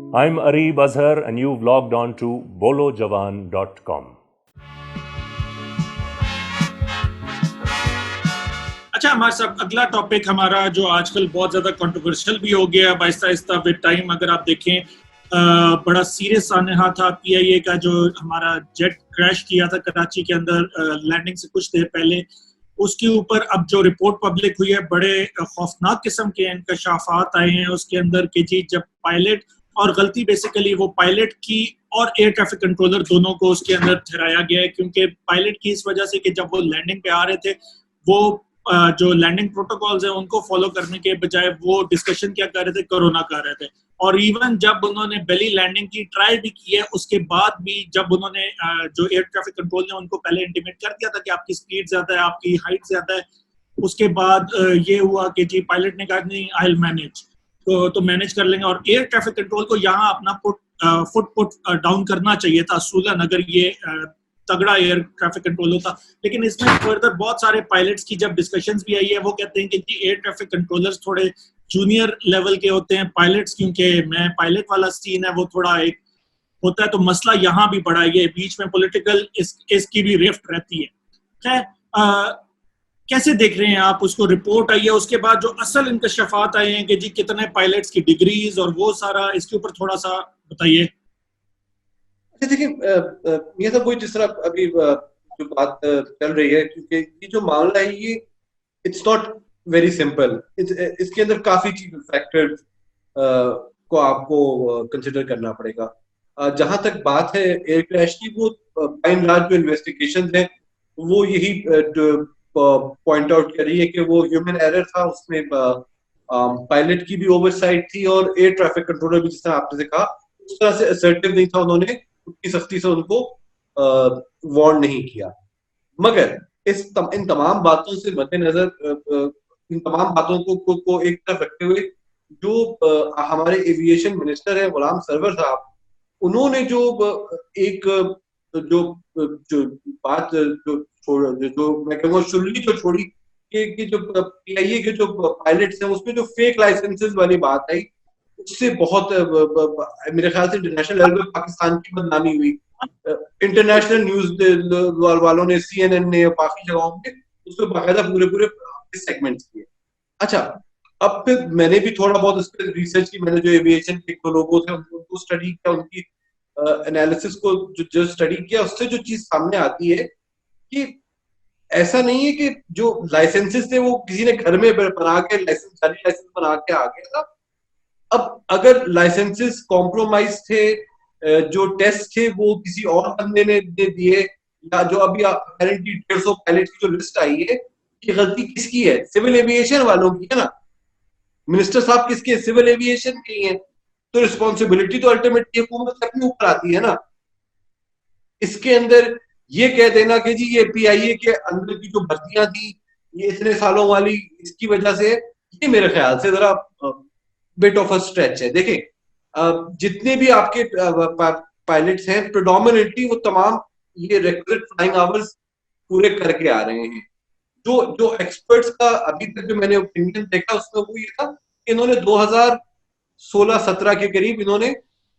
I'm Areeb Azhar and you've logged on to bolojawan.com. अच्छा, हमारे साथ अगला टॉपिक हमारा जो आजकल बहुत ज़्यादा कंट्रोवर्शियल भी हो गया है आहिस्ता आहिस्ता विद टाइम। अगर आप देखें बड़ा सीरियस सानहा था PIA का, जो हमारा जेट क्रैश किया था कराची के अंदर लैंडिंग से कुछ देर पहले। उसके ऊपर अब जो रिपोर्ट पब्लिक हुई है, बड़े खौफनाक किस्म के इंकशाफात आए हैं उसके अंदर कि जी जब पायलट, और गलती बेसिकली वो पायलट की और एयर ट्रैफिक कंट्रोलर दोनों को उसके अंदर ठहराया गया है, क्योंकि पायलट की इस वजह से कि जब वो लैंडिंग पे आ रहे थे वो जो लैंडिंग प्रोटोकॉल्स हैं उनको फॉलो करने के बजाय वो डिस्कशन क्या कर रहे थे, कोरोना कर रहे थे। और इवन जब उन्होंने बेली लैंडिंग की ट्राई भी की है, उसके बाद भी जब उन्होंने जो एयर ट्रैफिक कंट्रोल ने उनको पहले इंटीमेट कर दिया था कि आपकी स्पीड ज्यादा है, आपकी हाइट ज्यादा है, उसके बाद ये हुआ कि जी पायलट ने कहा नहीं आई विल मैनेज, तो मैनेज कर लेंगे। और एयर ट्रैफिक कंट्रोल को यहाँ अपना फुट डाउन करना चाहिए था असूलन, अगर ये तगड़ा एयर ट्रैफिक कंट्रोल होता। लेकिन इसमें फर्दर बहुत सारे पायलट्स की जब डिस्कशंस भी आई है, वो कहते हैं कि एयर ट्रैफिक कंट्रोलर्स थोड़े जूनियर लेवल के होते हैं पायलट्स, क्योंकि मैं पायलट वाला सीन है वो थोड़ा एक होता है। तो मसला यहाँ भी बड़ा है, ये बीच में पॉलिटिकल इसकी भी रिफ्ट रहती है। खैर, कैसे देख रहे हैं आप उसको? रिपोर्ट आई है, उसके बाद जो असल इंकशाफात आए हैं कि जी कितने पायलट्स की डिग्रीज और वो सारा, इसके ऊपर थोड़ा सा बताइए। देखिए, ये सब कोई जिस तरह अभी जो बात चल रही है, क्योंकि ये जो मामला है ये इट्स नॉट वेरी सिंपल। इसके अंदर काफी फैक्टर्स को आपको कंसिडर करना पड़ेगा। जहां तक बात है एयर क्रैश की, वो बाय एंड लार्ज जो इन्वेस्टिगेशन है वो यही पॉइंट आउट कर रही है कि वो ह्यूमन एरर था, उसमें पायलट की भी ओवरसाइट थी और एयर ट्रैफिक कंट्रोलर भी, जिस तरह आपने कहा, उस तरह से असर्टिव नहीं था, उन्होंने उतनी सख्ती से उनको वार्न नहीं किया। मगर इन तमाम बातों से मद्देनजर, इन तमाम बातों को एक तरफ रखते हुए, जो हमारे एविएशन मिनिस्टर है गुलाम सरवर साहब, उन्होंने जो एक जो जो बात जो मैं कहूँगा शुरुआती जो छोड़ी कि जो PIA के जो पायलट्स हैं उसमें जो फेक लाइसेंसेस वाली बात आई, उससे बहुत मेरे ख्याल से इंटरनेशनल लेवल पे पाकिस्तान की बदनामी हुई। इंटरनेशनल न्यूज वालों ने, CNN ने, बाकी जगहों पे उस पर बाकायदा पूरे सेगमेंट्स किए। अच्छा, अब फिर मैंने भी थोड़ा बहुत इस पर रिसर्च की। मैंने जो एविएशन के लोगों थे उनको स्टडी किया, उनकी एनालिसिस को जो स्टडी किया, उससे जो चीज सामने आती है कि ऐसा नहीं है कि जो लाइसेंसेस थे वो किसी ने घर में बना के जाली लाइसेंस बना के आ गया था। अब अगर लाइसेंसेस कॉम्प्रोमाइज थे, जो टेस्ट थे वो किसी और बंदे ने दिए, या जो अभी अपेरेंटली 150 पायलट की जो लिस्ट आई है, ये गलती किसकी है? सिविल एविएशन वालों की है ना। मिनिस्टर साहब किसके? सिविल एविएशन की है। तो रिस्पॉन्सिबिलिटी तो अल्टीमेटली हुकूमत के अपने ऊपर आती है ना। इसके अंदर ये कह देना कि जी ये PIA के अंदर की जो भर्तियां थी ये इतने सालों वाली, इसकी वजह से, ये मेरे ख्याल से जरा बिट ऑफ अ स्ट्रेच है। देखिए, जितने भी आपके पायलट्स हैं प्रेडोमिनेटली वो तमाम ये रिक्विजिट फ्लाइंग आवर्स पूरे करके आ रहे हैं। जो एक्सपर्ट्स का अभी तक जो मैंने ओपिनियन देखा उसमें वो ये था कि इन्होंने 2016-17 के करीब इन्होंने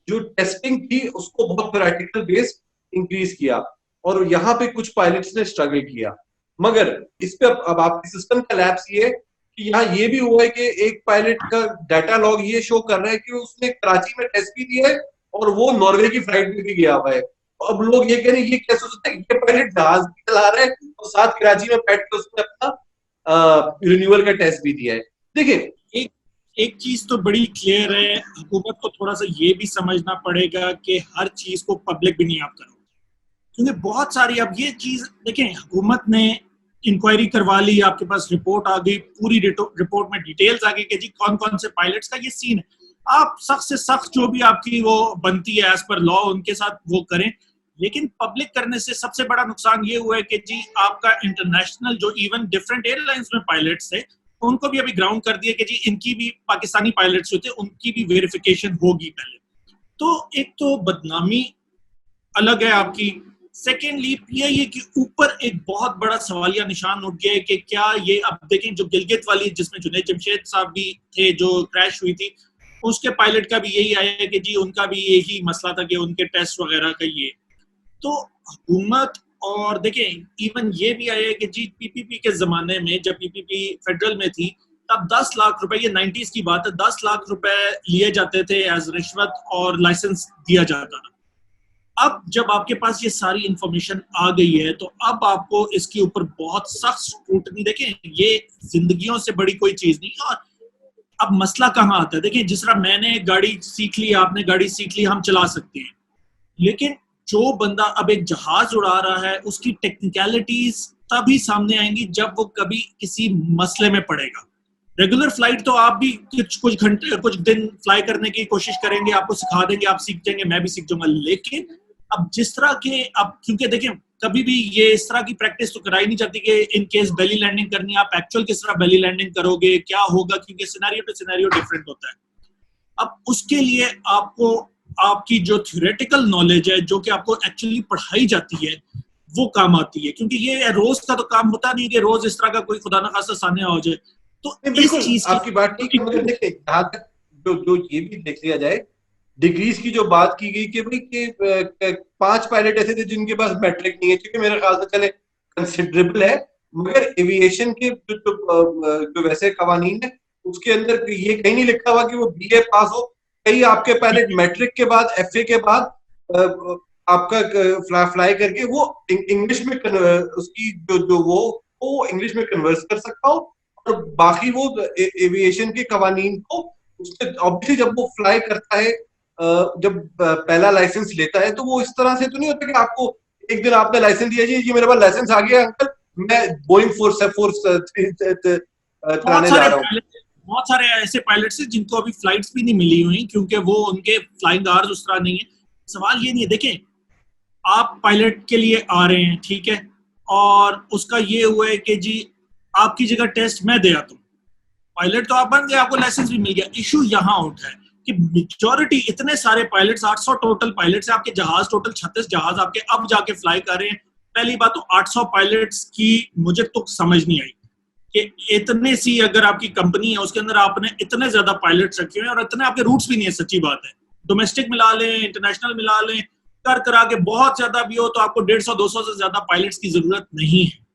जो टेस्टिंग थी उसको बहुत प्रैक्टिकल बेस्ड इंक्रीज किया, और यहाँ पे कुछ पायलट्स ने स्ट्रगल किया। मगर इस पे अब आपके सिस्टम का लैप्स ये कि यहाँ ये भी हुआ है कि एक पायलट का डाटा लॉग ये शो कर रहा है कि उसने कराची में टेस्ट भी दिया है और वो नॉर्वे की फ्लाइट में भी गया हुआ है। अब लोग ये कह रहे हैं ये कैसे हो सकता है, ये पायलट जहाज भी चला रहा है और साथ कराची में बैठ कर उसने अपना रिन्यूअल का टेस्ट भी दिया है। देखिए, एक चीज तो बड़ी क्लियर है, हुकूमत को थोड़ा सा ये भी समझना पड़ेगा कि हर चीज को पब्लिक भी नहीं आप करो, क्योंकि बहुत सारी, अब ये चीज देखें, हुकूमत ने इंक्वायरी करवा ली, आपके पास रिपोर्ट आ गई, पूरी रिपोर्ट में डिटेल्स आ गई कि जी कौन कौन से पायलट्स का ये सीन है। आप सख्त से सख्त जो भी आपकी वो बनती है एज पर लॉ उनके साथ वो करें, लेकिन पब्लिक करने से सबसे बड़ा नुकसान ये हुआ है कि जी आपका इंटरनेशनल जो इवन डिफरेंट एयरलाइंस में पायलट्स थे उनको भी अभी ग्राउंड कर दिया कि जी इनकी भी पाकिस्तानी पायलट्स होते उनकी भी वेरिफिकेशन होगी पहले। तो एक तो बदनामी अलग है आपकी, सेकेंडली PIA के ऊपर एक बहुत बड़ा सवालिया निशान उठ गया है कि क्या ये, अब देखें जो गिलगित वाली जिसमें जुनैद जमशेद साहब भी थे जो क्रैश हुई थी, उसके पायलट का भी यही आया है कि जी उनका भी यही मसला था कि उनके टेस्ट वगैरह का ये। तो हुकूमत, और देखें इवन ये भी आया है कि जी पीपीपी के जमाने में जब पीपीपी फेडरल में थी तब 10 लाख रुपए, ये 90s की बात है, 10 लाख रुपए लिए जाते थे एज रिश्वत और लाइसेंस दिया जाता था। अब जब आपके पास ये सारी इंफॉर्मेशन आ गई है तो अब आपको इसके ऊपर बहुत सख्त स्क्रूटनी, देखें ये जिंदगियों से बड़ी कोई चीज नहीं। और अब मसला कहाँ आता है, देखिए जिस तरह मैंने गाड़ी सीख ली, आपने गाड़ी सीख ली, हम चला सकते हैं, लेकिन जो बंदा अब एक जहाज उड़ा रहा है उसकी टेक्निकलिटीज तभी सामने आएंगी जब वो कभी किसी मसले में पड़ेगा। रेगुलर फ्लाइट तो आप भी कुछ घंटे कुछ दिन फ्लाई करने की कोशिश करेंगे, आपको सिखा देंगे, आप सीख जाएंगे, मैं भी सीख जाऊंगा। लेकिन अब जिस तरह के, अब क्योंकि देखिए कभी भी ये इस तरह की प्रैक्टिस तो कराई नहीं जाती कि इन केस बेली लैंडिंग करनी है, आप एक्चुअल किस तरह बेली लैंडिंग करोगे, क्या होगा, क्योंकि सिनेरियो टू सिनेरियो डिफरेंट होता है। अब उसके लिए आपको आपकी जो थ्योरेटिकल नॉलेज है, जो कि आपको एक्चुअली पढ़ाई जाती है, वो काम आती है, क्योंकि ये रोज का तो काम होता नहीं कि रोज इस तरह का कोई खुदा न खास्ता सामने हो जाए। तो इस चीज आपकी बात ठीक है, मगर देखिए जहां तक जो ये भी देख लिया जाए, डिग्रीज की जो बात की गई कि भाई कि 5 पायलट ऐसे थे जिनके पास मैट्रिक नहीं है, क्योंकि मेरे ख्याल से चले कंसिडरेबल है, मगर एविएशन के जो वैसे कवानीन है उसके अंदर ये कहीं नहीं लिखा हुआ कि वो बीए पास हो। कई आपके पायलट मैट्रिक के बाद, एफए के बाद आपका फ्लाई करके वो इंग्लिश में उसकी जो वो इंग्लिश में कन्वर्स कर सकता हो, और बाकी वो एविएशन के कवानीन को उसके ऑब्वियसली जब वो फ्लाई करता है, जब पहला लाइसेंस लेता है, तो वो इस तरह से तो नहीं होता कि आपको एक दिन आपने लाइसेंस दिया, जी ये मेरे पास लाइसेंस आ गया अंकल, मैं बोइंग फोर्स चलाने जा रहा हूँ। बहुत सारे ऐसे पायलट्स हैं जिनको अभी फ्लाइट्स भी नहीं मिली हुई क्योंकि वो उनके फ्लाइंग आवर्स उस तरह नहीं है। सवाल ये नहीं है, देखें आप पायलट के लिए आ रहे हैं, ठीक है, और उसका ये हुआ है कि जी आपकी जगह टेस्ट मैं दे आता हूँ, पायलट तो आप बन गए, आपको लाइसेंस भी मिल गया। इशू यहाँ उठा है कि मेजॉरिटी, इतने सारे पायलट्स, 800 टोटल पायलट्स हैं आपके, जहाज टोटल 36 जहाज आपके अब जाके फ्लाई कर रहे हैं। पहली बात तो 800 पायलट्स की मुझे तो समझ नहीं आई कि इतने सी अगर आपकी कंपनी है उसके अंदर आपने इतने ज्यादा पायलट्स रखे हुए हैं, और इतने आपके रूट्स भी नहीं है, सच्ची बात है, डोमेस्टिक मिला लें, इंटरनेशनल मिला लें, कर करा के बहुत ज्यादा भी हो तो आपको 150-200 से ज्यादा पायलट्स की जरूरत नहीं है।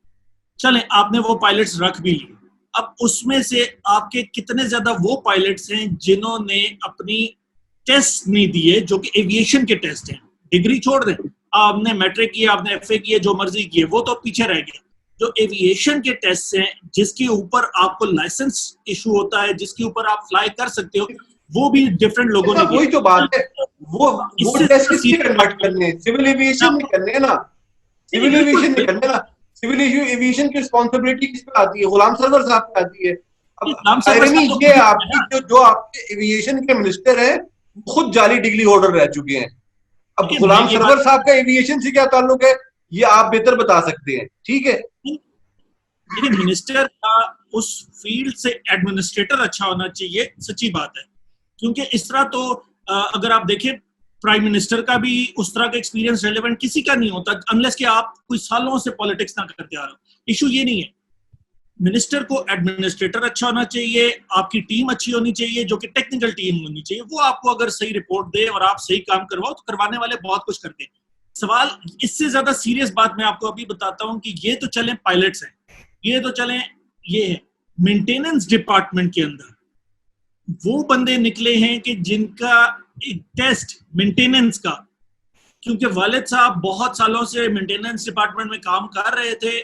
चलें आपने वो पायलट्स रख भी लिए, अब उसमें से आपके कितने ज्यादा वो पायलट्स हैं जिन्होंने अपनी टेस्ट नहीं दिए, जो कि एविएशन के टेस्ट हैं। डिग्री छोड़ दें, आपने मैट्रिक किया, आपने एफए किए, जो मर्जी किए, वो तो पीछे रह गया। जो एविएशन के टेस्ट हैं जिसके ऊपर आपको लाइसेंस इशू होता है, जिसके ऊपर आप फ्लाई कर सकते हो, वो भी डिफरेंट लोगों ने, वही तो बात है, वो टेस्ट किसके कंडक्ट करने हैं, सिविल एविएशन में करने हैं ना, सिविल एविएशन में करने ना, सिविल एविएशन की रिस्पांसिबिलिटी किस पे आती है, गुलाम सरवर साहब पे आती है। अब आयरनी ये है आपकी, जो आपके एविएशन के मिनिस्टर हैं खुद जाली डिग्री होल्डर रह चुके हैं। अब गुलाम सरवर साहब का एविएशन से क्या ताल्लुक है, ये आप बेहतर बता सकते हैं, ठीक है। लेकिन मिनिस्टर का उस फील्ड से एडमिनिस्ट्रेटर अच्छा होना चाहिए, सच्ची बात है, क्योंकि इस तरह तो अगर आप देखें प्राइम मिनिस्टर का भी उस तरह का एक्सपीरियंस रेलेवेंट किसी का नहीं होता अनलेस कि आप कोई सालों से पॉलिटिक्स ना करते आ रहे हो। इशू ये नहीं है, मिनिस्टर को एडमिनिस्ट्रेटर अच्छा होना चाहिए, आपकी टीम अच्छी होनी चाहिए, जो कि टेक्निकल टीम होनी चाहिए, वो आपको अगर सही रिपोर्ट दे और आप सही काम करवाओ तो करवाने वाले बहुत कुछ करते हैं। सवाल इससे ज्यादा सीरियस बात मैं आपको अभी बताता हूं कि ये तो चले पायलट्स हैं, ये तो चले, ये मेंटेनेंस डिपार्टमेंट के अंदर वो बंदे निकले हैं कि जिनका एक टेस्ट मेंटेनेंस का, क्योंकि वालिद साहब बहुत सालों से मेंटेनेंस डिपार्टमेंट में काम कर रहे थे,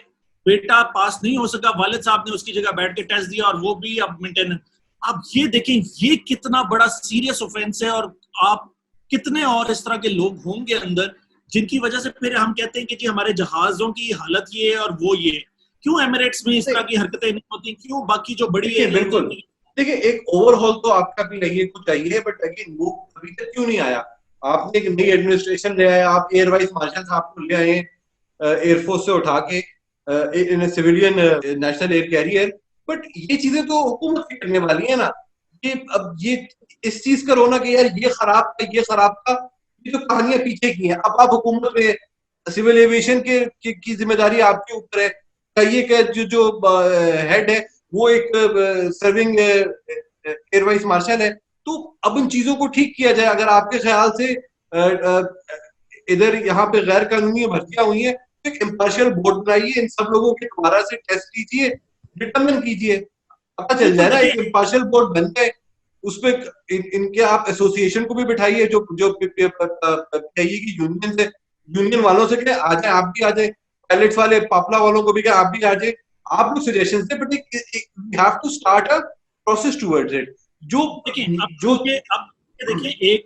बेटा पास नहीं हो सका, वालिद साहब ने उसकी जगह बैठ के टेस्ट दिया और वो भी अब मेंटेनेंस। आप ये देखें ये कितना बड़ा सीरियस ऑफेंस है, और आप कितने और इस तरह के लोग होंगे अंदर जिनकी वजह से फिर हम कहते हैं कि जी हमारे जहाजों की हालत ये है और वो ये है। क्यों एमिरेट्स में इस तरह की हरकतें नहीं होती, क्यों बाकी जो बड़ी है। बिल्कुल, देखिए एक ओवरहॉल तो आपका भी चाहिए, कुछ चाहिए, बट अगेन वो अभी तक क्यों नहीं आया। आपने एक नई एडमिनिस्ट्रेशन ले आए, आप एयर वाइस मार्शल साहब को ले आए एयरफोर्स से उठा के in civilian national air carrier, but ये चीजें तो हुकूमत की करने वाली है ना। ये अब ये इस चीज का रोना कि यार ये खराब था, ये खराब था, ये तो कहानियां पीछे की हैं। अब आप हुकूमत में सिविल एविएशन की जिम्मेदारी आपके ऊपर है, कहिए कि जो हेड है वो एक सर्विंग एयर वाइस मार्शल है, तो अब इन चीजों को ठीक किया जाए। अगर आपके ख्याल से इधर यहाँ पे गैर कानूनी भर्तियां हुई है, तो एक इम्पार्शियल बोर्ड बनाइए, इन सब लोगों के दोबारा से टेस्ट कीजिए, डिटरमिन कीजिए, पता चल जाए ना, एक इम्पार्शियल बोर्ड बन जाए, उसपे इनके आप एसोसिएशन को भी बिठाइए, जो पीआईए की यूनियन से, यूनियन वालों से कहें आ जाए, आप भी आ जाए, पायलट्स वाले पापला वालों को भी कहें आप भी आ जाए, आप लोग सजेशन दे, but we have to start a process towards it. जो देखिए एक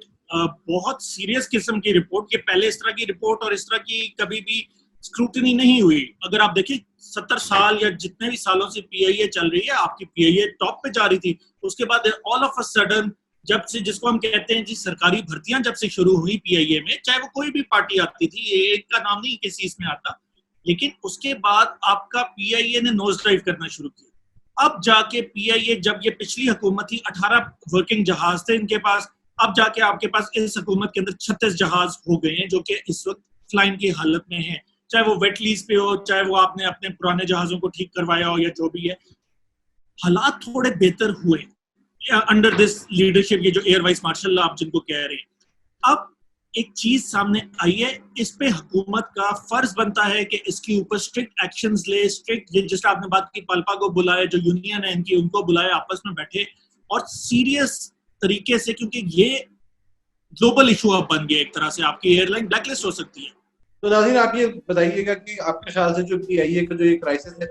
बहुत सीरियस किस्म की रिपोर्ट, ये पहले इस तरह की रिपोर्ट और इस तरह की कभी भी स्क्रूटनी नहीं हुई। अगर आप देखिए 70 साल या जितने भी सालों से पीआईए चल रही है, आपकी पीआईए टॉप पे जा रही थी, उसके बाद ऑल ऑफ अ सडन जब से, जिसको हम कहते हैं जी सरकारी भर्तियां जब से शुरू हुई पीआईए में, चाहे वो कोई भी पार्टी आती थी, एक का नाम नहीं किसी इसमें आता, लेकिन उसके बाद आपका पीआईए ने नोज ड्राइव करना शुरू किया। अब जाके पीआईए, जब ये पिछली हुकूमत थी 18 वर्किंग जहाज थे इनके पास, अब जाके आपके पास इस हुकूमत के अंदर 36 जहाज हो गए हैं जो कि इस वक्त फ्लाइंग की हालत में हैं, चाहे वो वेट लीज पे हो, चाहे वो आपने अपने पुराने जहाजों को ठीक करवाया हो या जो भी है। हालात थोड़े बेहतर हुए अंडर दिस लीडरशिप, ये जो एयर वाइस मार्शल आप जिनको कह रहे हैं। अब एक चीज सामने आई है, इस पे हुकूमत का फर्ज बनता है कि इसके ऊपर स्ट्रिक्ट एक्शंस ले, स्ट्रिक्ट, जिस आपने बात की पलपा को बुलाए, जो यूनियन है इनकी, उनको बुलाए, आपस में बैठे और सीरियस तरीके से, क्योंकि ये ग्लोबल इशू अब बन गया एक तरह से, आपकी एयरलाइन ब्लैकलिस्ट हो सकती है। तो नाज़रीन, आप ये बताइएगा कि आपके ख्याल से जो पीआईए का जो ये क्राइसिस है,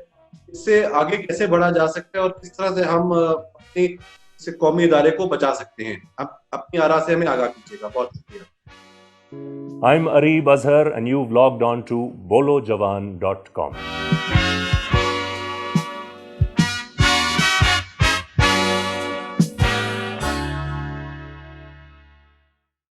इससे आगे कैसे बढ़ा जा सकता है और किस तरह से हम अपने इस कौमी इदारे को बचा सकते हैं? आप अपनी आरा से हमें आगाह कीजिएगा। बहुत शुक्रिया। I'm Areeb Azhar and you've logged on to bolojawan.com.